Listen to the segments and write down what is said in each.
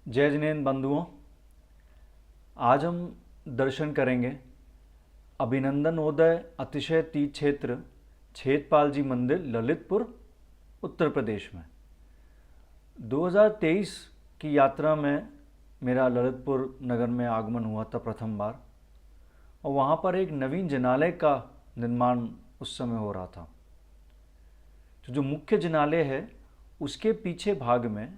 जय जिनेंद्र बंधुओं, आज हम दर्शन करेंगे अभिनंदनोदय अतिशय तीर्थ क्षेत्र छेदपाल जी मंदिर ललितपुर उत्तर प्रदेश में। 2023 की यात्रा में मेरा ललितपुर नगर में आगमन हुआ था प्रथम बार, और वहाँ पर एक नवीन जिनालय का निर्माण उस समय हो रहा था। जो मुख्य जिनालय है उसके पीछे भाग में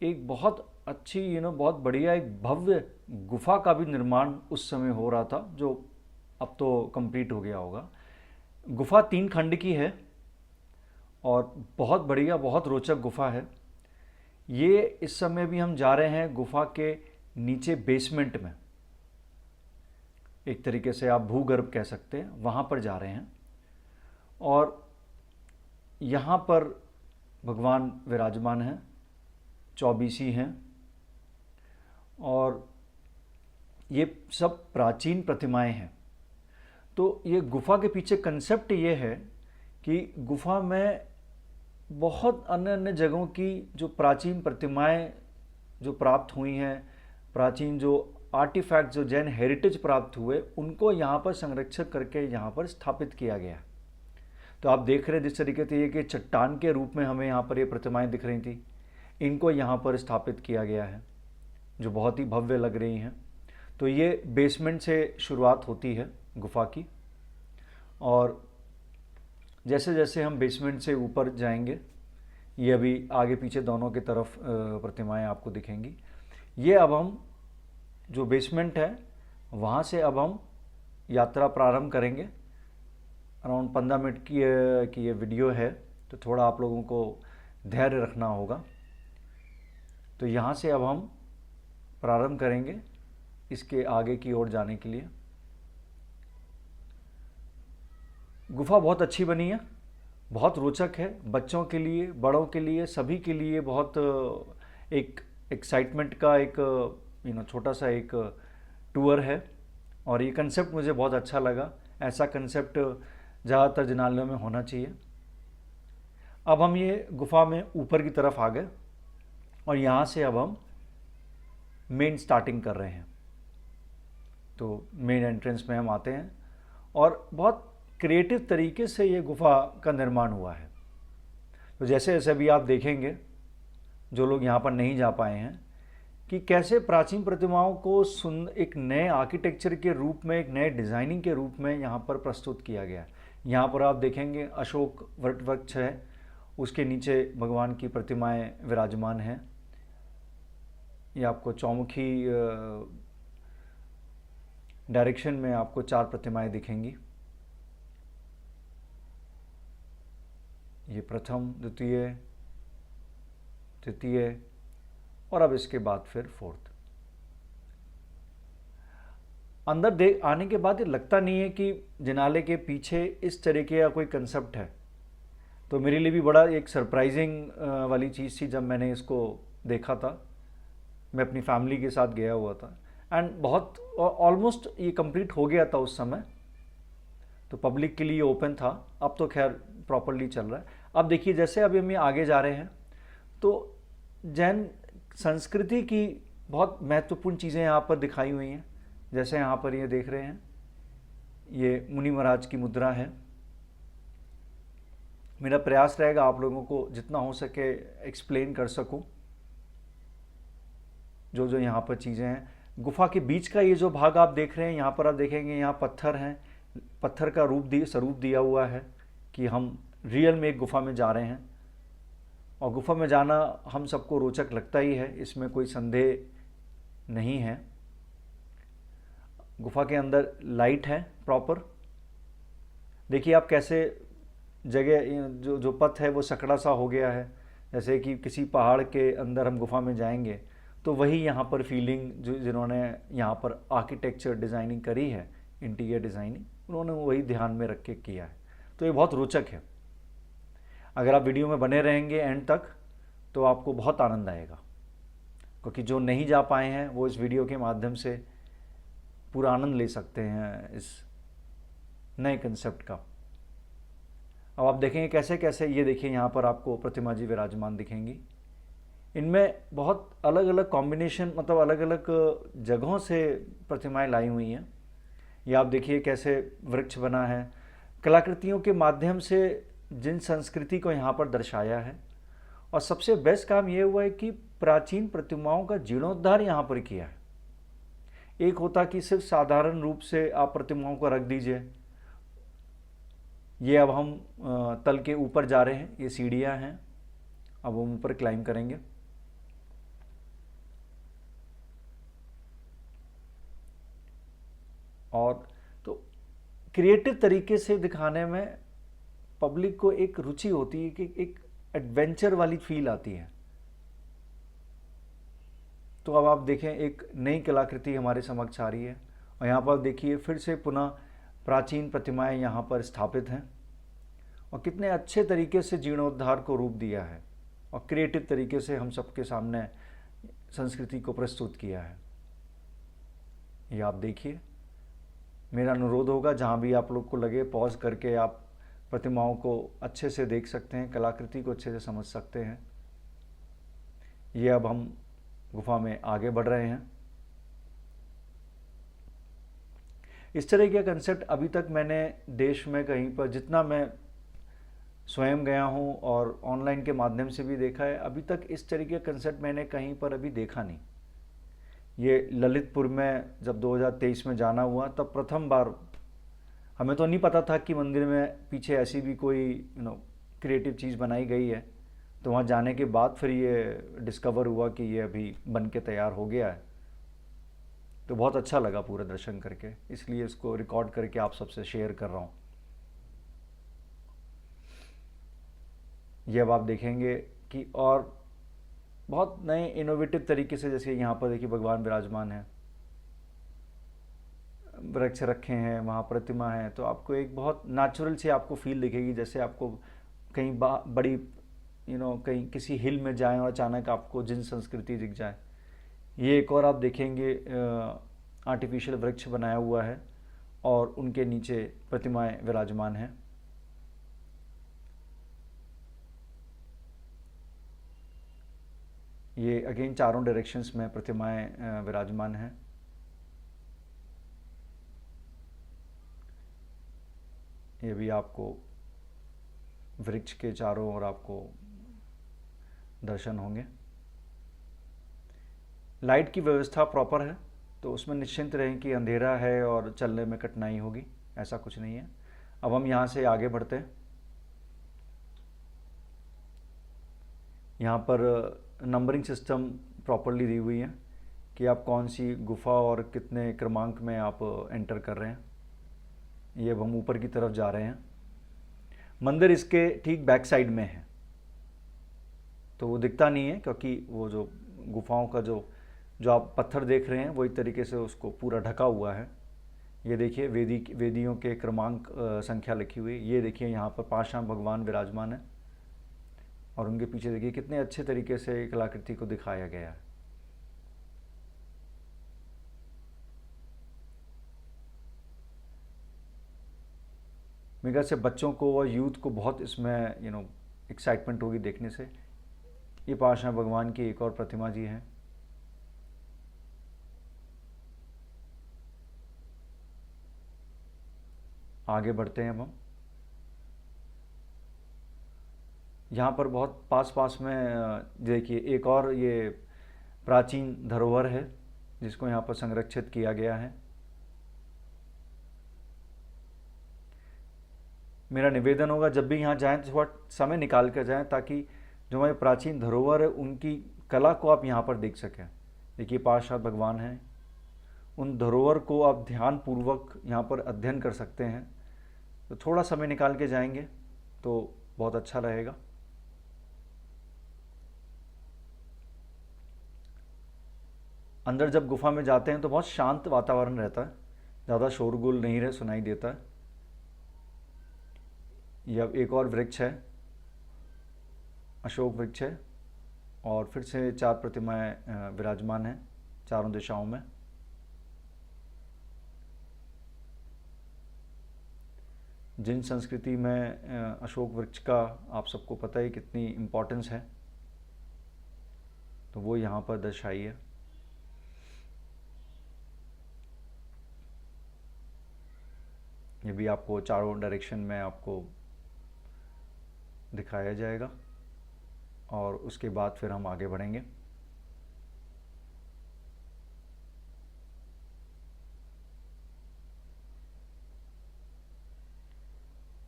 एक बहुत अच्छी बहुत बढ़िया एक भव्य गुफा का भी निर्माण उस समय हो रहा था, जो अब तो कंप्लीट हो गया होगा। गुफा 3 खंड की है और बहुत बढ़िया, बहुत रोचक गुफा है ये। इस समय भी हम जा रहे हैं गुफा के नीचे बेसमेंट में, एक तरीके से आप भूगर्भ कह सकते हैं, वहाँ पर जा रहे हैं। और यहाँ पर भगवान विराजमान हैं, 24 हैं, और ये सब प्राचीन प्रतिमाएं हैं। तो ये गुफा के पीछे कंसेप्ट ये है कि गुफा में बहुत अन्य अन्य जगहों की जो प्राचीन प्रतिमाएं जो प्राप्त हुई हैं, प्राचीन जो आर्टिफैक्ट जो जैन हेरिटेज प्राप्त हुए, उनको यहाँ पर संरक्षित करके यहाँ पर स्थापित किया गया। तो आप देख रहे हैं जिस तरीके से ये कि चट्टान के रूप में हमें यहाँ पर ये प्रतिमाएं दिख रही थी, इनको यहाँ पर स्थापित किया गया है, जो बहुत ही भव्य लग रही हैं। तो ये बेसमेंट से शुरुआत होती है गुफा की, और जैसे जैसे हम बेसमेंट से ऊपर जाएंगे, ये अभी आगे पीछे दोनों की तरफ प्रतिमाएं आपको दिखेंगी। ये अब हम जो बेसमेंट है वहाँ से अब हम यात्रा प्रारंभ करेंगे। अराउंड 15 मिनट की ये वीडियो है, तो थोड़ा आप लोगों को धैर्य रखना होगा। तो यहाँ से अब हम प्रारंभ करेंगे इसके आगे की ओर जाने के लिए। गुफा बहुत अच्छी बनी है, बहुत रोचक है, बच्चों के लिए, बड़ों के लिए, सभी के लिए बहुत एक एक्साइटमेंट का एक छोटा सा एक टूर है। और ये कंसेप्ट मुझे बहुत अच्छा लगा। ऐसा कंसेप्ट ज़्यादातर जिनालयों में होना चाहिए। अब हम ये गुफा में ऊपर की तरफ आ गए, और यहाँ से अब हम मेन स्टार्टिंग कर रहे हैं। तो मेन एंट्रेंस में हम आते हैं, और बहुत क्रिएटिव तरीके से ये गुफा का निर्माण हुआ है। तो जैसे जैसे भी आप देखेंगे, जो लोग यहाँ पर नहीं जा पाए हैं, कि कैसे प्राचीन प्रतिमाओं को एक नए आर्किटेक्चर के रूप में, एक नए डिज़ाइनिंग के रूप में यहाँ पर प्रस्तुत किया गया है। यहाँ पर आप देखेंगे अशोक वट वृक्ष है, उसके नीचे भगवान की प्रतिमाएं विराजमान हैं। ये आपको चौमुखी डायरेक्शन में आपको 4 प्रतिमाएं दिखेंगी। ये प्रथम, द्वितीय, तृतीय, और अब इसके बाद फिर 4th। अंदर आने के बाद ये लगता नहीं है कि जिनाले के पीछे इस तरीके का कोई कंसेप्ट है। तो मेरे लिए भी बड़ा एक सरप्राइजिंग वाली चीज़ थी जब मैंने इसको देखा था। मैं अपनी फैमिली के साथ गया हुआ था, एंड बहुत ऑलमोस्ट ये कंप्लीट हो गया था उस समय, तो पब्लिक के लिए ओपन था। अब तो खैर प्रॉपरली चल रहा है। अब देखिए, जैसे अभी हम आगे जा रहे हैं, तो जैन संस्कृति की बहुत महत्वपूर्ण चीज़ें यहाँ पर दिखाई हुई हैं। जैसे यहाँ पर ये देख रहे हैं, ये मुनि महाराज की मुद्रा है। मेरा प्रयास रहेगा आप लोगों को जितना हो सके एक्सप्लेन कर सकूं जो जो यहाँ पर चीज़ें हैं। गुफा के बीच का ये जो भाग आप देख रहे हैं, यहाँ पर आप देखेंगे यहाँ पत्थर हैं, पत्थर का स्वरूप दिया हुआ है कि हम रियल में एक गुफा में जा रहे हैं। और गुफा में जाना हम सबको रोचक लगता ही है, इसमें कोई संदेह नहीं है। गुफा के अंदर लाइट है प्रॉपर। देखिए आप कैसे जगह जो पथ है वो सकड़ा सा हो गया है, जैसे कि किसी पहाड़ के अंदर हम गुफा में जाएंगे। तो वही यहाँ पर फीलिंग जिन्होंने यहाँ पर आर्किटेक्चर डिज़ाइनिंग करी है, इंटीरियर डिज़ाइनिंग, उन्होंने वही ध्यान में रख के किया है। तो ये बहुत रोचक है। अगर आप वीडियो में बने रहेंगे एंड तक तो आपको बहुत आनंद आएगा, क्योंकि जो नहीं जा पाए हैं वो इस वीडियो के माध्यम से पूरा आनंद ले सकते हैं इस नए कंसेप्ट का। अब आप देखेंगे कैसे कैसे, ये देखिए यहाँ पर आपको प्रतिमा जी विराजमान दिखेंगी। इनमें बहुत अलग अलग कॉम्बिनेशन, मतलब अलग अलग जगहों से प्रतिमाएं लाई हुई हैं। ये आप देखिए कैसे वृक्ष बना है। कलाकृतियों के माध्यम से जिन संस्कृति को यहाँ पर दर्शाया है। और सबसे बेस्ट काम ये हुआ है कि प्राचीन प्रतिमाओं का जीर्णोद्धार यहाँ पर किया है। एक होता कि सिर्फ साधारण रूप से आप प्रतिमाओं को रख दीजिए। ये अब हम तल के ऊपर जा रहे हैं, ये सीढ़ियाँ हैं, अब हम ऊपर क्लाइंब करेंगे। और तो क्रिएटिव तरीके से दिखाने में पब्लिक को एक रुचि होती है कि एक एडवेंचर वाली फील आती है। तो अब आप देखें एक नई कलाकृति हमारे समक्ष आ रही है और यहाँ पर देखिए फिर से पुनः प्राचीन प्रतिमाएं यहाँ पर स्थापित हैं और कितने अच्छे तरीके से जीर्णोद्धार को रूप दिया है और क्रिएटिव तरीके से हम सबके सामने संस्कृति को प्रस्तुत किया है। ये आप देखिए, मेरा अनुरोध होगा जहाँ भी आप लोग को लगे पॉज करके आप प्रतिमाओं को अच्छे से देख सकते हैं, कलाकृति को अच्छे से समझ सकते हैं। ये अब हम गुफा में आगे बढ़ रहे हैं। इस तरह का कंसेप्ट अभी तक मैंने देश में कहीं पर, जितना मैं स्वयं गया हूँ और ऑनलाइन के माध्यम से भी देखा है, अभी तक इस तरीके का कंसेप्ट मैंने कहीं पर अभी देखा नहीं। ये ललितपुर में जब 2023 में जाना हुआ तब प्रथम बार, हमें तो नहीं पता था कि मंदिर में पीछे ऐसी भी कोई क्रिएटिव चीज़ बनाई गई है। तो वहाँ जाने के बाद फिर ये डिस्कवर हुआ कि ये अभी बन के तैयार हो गया है। तो बहुत अच्छा लगा पूरा दर्शन करके, इसलिए इसको रिकॉर्ड करके आप सबसे शेयर कर रहा हूँ। ये अब आप देखेंगे कि और बहुत नए इनोवेटिव तरीके से, जैसे यहाँ पर देखिए भगवान विराजमान है, वृक्ष रखे हैं, वहाँ प्रतिमा है, तो आपको एक बहुत नेचुरल से आपको फील दिखेगी, जैसे आपको कहीं बड़ी कहीं किसी हिल में जाएं और अचानक आपको जिन संस्कृति दिख जाए। ये एक और आप देखेंगे आर्टिफिशियल वृक्ष बनाया हुआ है और उनके नीचे प्रतिमाएं विराजमान हैं। ये अगेन चारों डायरेक्शंस में प्रतिमाएं विराजमान हैं। ये भी आपको वृक्ष के चारों ओर आपको दर्शन होंगे। लाइट की व्यवस्था प्रॉपर है, तो उसमें निश्चिंत रहें कि अंधेरा है और चलने में कठिनाई होगी, ऐसा कुछ नहीं है। अब हम यहाँ से आगे बढ़ते हैं। यहाँ पर नंबरिंग सिस्टम प्रॉपरली दी हुई है कि आप कौन सी गुफा और कितने क्रमांक में आप एंटर कर रहे हैं। ये अब हम ऊपर की तरफ जा रहे हैं। मंदिर इसके ठीक बैक साइड में है, तो वो दिखता नहीं है क्योंकि वो जो गुफाओं का जो आप पत्थर देख रहे हैं वही तरीके से उसको पूरा ढका हुआ है। ये देखिए वेदियों के क्रमांक संख्या लिखी हुई। ये देखिए यहाँ पर 5 भगवान विराजमान है और उनके पीछे देखिए कितने अच्छे तरीके से कलाकृति को दिखाया गया है। मेरे ख्याल से बच्चों को और यूथ को बहुत इसमें एक्साइटमेंट होगी देखने से। ये 5 भगवान की एक और प्रतिमा जी हैं। आगे बढ़ते हैं अब हम। यहाँ पर बहुत पास में देखिए एक और ये प्राचीन धरोहर है जिसको यहाँ पर संरक्षित किया गया है। मेरा निवेदन होगा जब भी यहाँ जाएं तो थोड़ा समय निकाल कर जाएं ताकि जो हमारे प्राचीन धरोहर है उनकी कला को आप यहाँ पर देख सकें। देखिए 5 भगवान हैं, उन धरोहर को आप ध्यानपूर्वक यहाँ पर अध्ययन कर सकते हैं। तो थोड़ा समय निकाल के जाएंगे तो बहुत अच्छा रहेगा। अंदर जब गुफा में जाते हैं तो बहुत शांत वातावरण रहता है, ज़्यादा शोरगुल नहीं सुनाई देता है। यह एक और वृक्ष है, अशोक वृक्ष है, और फिर से 4 प्रतिमाएं विराजमान हैं चारों दिशाओं में। जिन संस्कृति में अशोक वृक्ष का आप सबको पता है कितनी इम्पोर्टेंस है। तो वो यहाँ पर दर्शाई है। ये भी आपको चारों डायरेक्शन में आपको दिखाया जाएगा और उसके बाद फिर हम आगे बढ़ेंगे।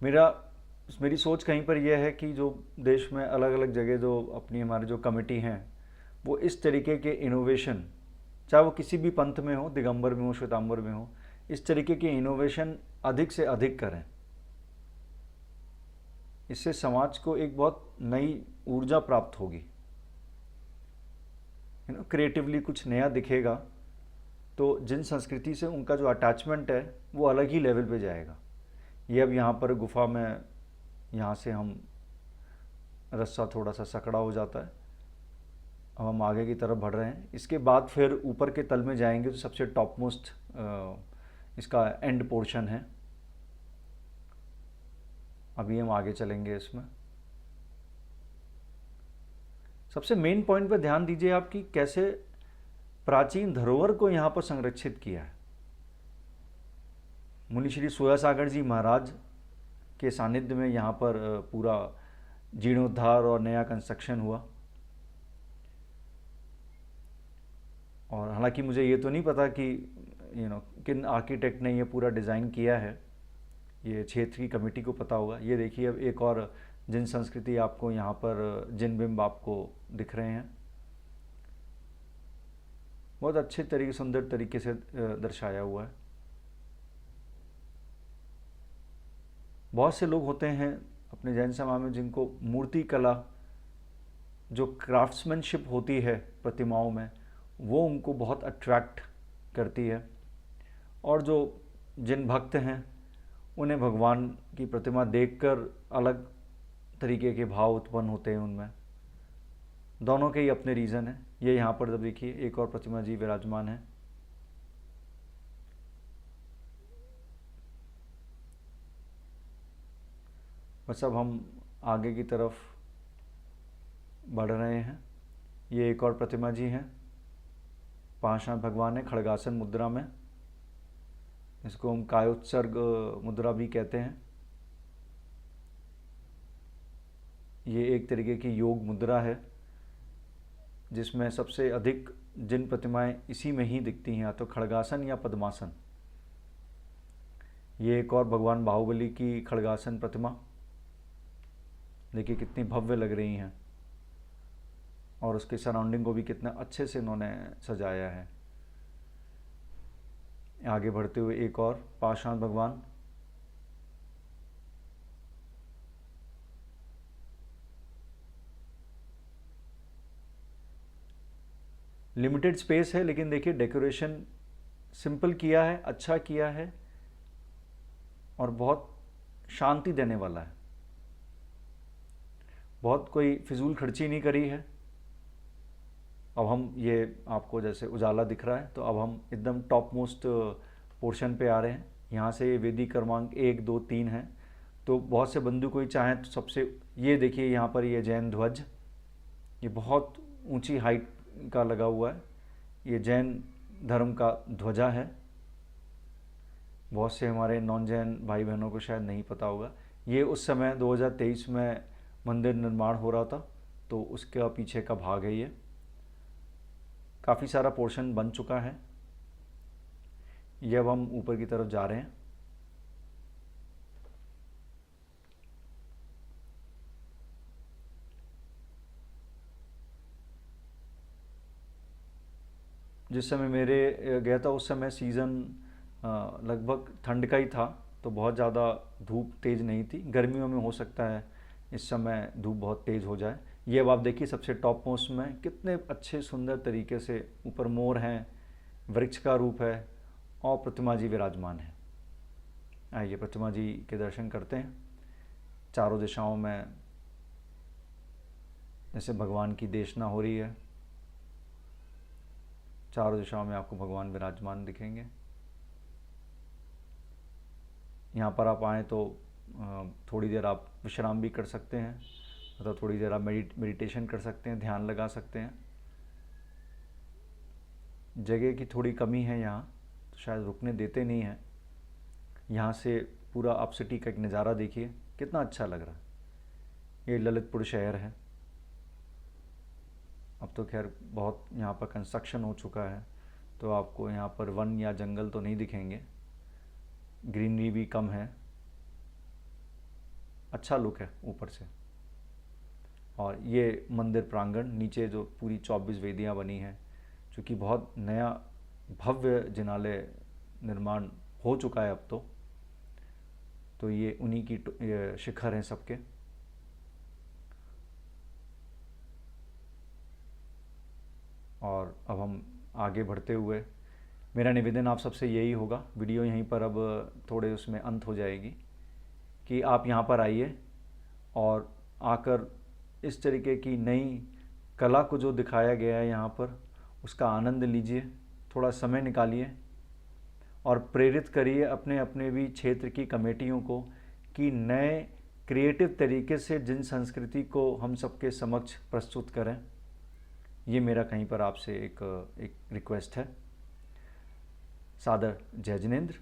मेरी सोच कहीं पर यह है कि जो देश में अलग अलग जगह जो अपनी हमारी जो कमेटी हैं वो इस तरीके के इनोवेशन, चाहे वो किसी भी पंथ में हो, दिगंबर में हो, श्वेतांबर में हो, इस तरीके के इनोवेशन अधिक से अधिक करें। इससे समाज को एक बहुत नई ऊर्जा प्राप्त होगी। क्रिएटिवली कुछ नया दिखेगा तो जिन संस्कृति से उनका जो अटैचमेंट है वो अलग ही लेवल पे जाएगा। ये अब यहाँ पर गुफा में, यहाँ से हम रास्ता थोड़ा सा सकड़ा हो जाता है। अब हम आगे की तरफ बढ़ रहे हैं। इसके बाद फिर ऊपर के तल में जाएंगे तो सबसे टॉप मोस्ट इसका एंड पोर्शन है। अभी हम आगे चलेंगे इसमें। सबसे मेन पॉइंट पर ध्यान दीजिए आप कि कैसे प्राचीन धरोहर को यहाँ पर संरक्षित किया है। मुनि श्री सोयासागर जी महाराज के सानिध्य में यहाँ पर पूरा जीर्णोद्धार और नया कंस्ट्रक्शन हुआ। और हालांकि मुझे ये तो नहीं पता कि किन आर्किटेक्ट ने ये पूरा डिज़ाइन किया है, ये क्षेत्र की कमेटी को पता होगा। ये देखिए अब एक और जिन संस्कृति आपको यहाँ पर जिन बिंब आपको दिख रहे हैं, बहुत अच्छे तरीके, सुंदर तरीके से दर्शाया हुआ है। बहुत से लोग होते हैं अपने जैन समाज में जिनको मूर्ति कला, जो क्राफ्ट्समैनशिप होती है प्रतिमाओं में, वो उनको बहुत अट्रैक्ट करती है। और जो जिन भक्त हैं उन्हें भगवान की प्रतिमा देखकर अलग तरीके के भाव उत्पन्न होते हैं उनमें। दोनों के ही अपने रीज़न हैं। ये यहाँ पर जब देखिए एक और प्रतिमा जी विराजमान है। बस अब हम आगे की तरफ बढ़ रहे हैं। ये एक और प्रतिमा जी हैं, पांचनाथ भगवान है खड़गासन मुद्रा में। इसको हम कायोत्सर्ग मुद्रा भी कहते हैं। ये एक तरीके की योग मुद्रा है जिसमें सबसे अधिक जिन प्रतिमाएं इसी में ही दिखती हैं, या तो खड़गासन या पद्मासन। ये एक और भगवान बाहुबली की खड़गासन प्रतिमा, देखिए कितनी भव्य लग रही हैं और उसके सराउंडिंग को भी कितना अच्छे से इन्होंने सजाया है। आगे बढ़ते हुए एक और पाषाण भगवान, लिमिटेड स्पेस है लेकिन देखिए डेकोरेशन सिंपल किया है, अच्छा किया है और बहुत शांति देने वाला है। बहुत कोई फिजूल खर्ची नहीं करी है। अब हम ये आपको जैसे उजाला दिख रहा है तो अब हम एकदम टॉप मोस्ट पोर्शन पे आ रहे हैं। यहाँ से वेदी क्रमांक 1, 2, 3 है। तो बहुत से बंधु कोई चाहें तो सबसे ये देखिए यहाँ पर ये जैन ध्वज, ये बहुत ऊंची हाइट का लगा हुआ है। ये जैन धर्म का ध्वजा है। बहुत से हमारे नॉन जैन भाई बहनों को शायद नहीं पता होगा। ये उस समय 2023 में मंदिर निर्माण हो रहा था तो उसका पीछे का भाग है। ये काफ़ी सारा पोर्शन बन चुका है। ये अब हम ऊपर की तरफ जा रहे हैं। जिस समय मेरे गया था उस समय सीज़न लगभग ठंड का ही था, तो बहुत ज़्यादा धूप तेज़ नहीं थी। गर्मियों में हो सकता है इस समय धूप बहुत तेज़ हो जाए। ये अब आप देखिए सबसे टॉप मोस्ट में कितने अच्छे सुंदर तरीके से ऊपर मोर हैं, वृक्ष का रूप है और प्रतिमा जी विराजमान है। आइए प्रतिमा जी के दर्शन करते हैं। चारों दिशाओं में जैसे भगवान की देशना हो रही है, चारों दिशाओं में आपको भगवान विराजमान दिखेंगे। यहाँ पर आप आएँ तो थोड़ी देर आप विश्राम भी कर सकते हैं, मतलब थोड़ी देर आप मेडिटेशन कर सकते हैं, ध्यान लगा सकते हैं। जगह की थोड़ी कमी है यहाँ, तो शायद रुकने देते नहीं हैं। यहाँ से पूरा अप सिटी का एक नज़ारा देखिए, कितना अच्छा लग रहा है। ये ललितपुर शहर है। अब तो खैर बहुत यहाँ पर कंस्ट्रक्शन हो चुका है, तो आपको यहाँ पर वन या जंगल तो नहीं दिखेंगे, ग्रीनरी भी कम है। अच्छा लुक है ऊपर से। और ये मंदिर प्रांगण, नीचे जो पूरी 24 वेदियाँ बनी हैं, जो कि बहुत नया भव्य जिनालय निर्माण हो चुका है अब तो ये उन्हीं की ये शिखर हैं सबके। और अब हम आगे बढ़ते हुए, मेरा निवेदन आप सबसे यही होगा, वीडियो यहीं पर अब थोड़े उसमें अंत हो जाएगी, कि आप यहाँ पर आइए और आकर इस तरीके की नई कला को जो दिखाया गया है यहाँ पर, उसका आनंद लीजिए, थोड़ा समय निकालिए और प्रेरित करिए अपने अपने भी क्षेत्र की कमेटियों को कि नए क्रिएटिव तरीके से जिन संस्कृति को हम सबके समक्ष प्रस्तुत करें। ये मेरा कहीं पर आपसे एक रिक्वेस्ट है। सादर जय जिनेंद्र।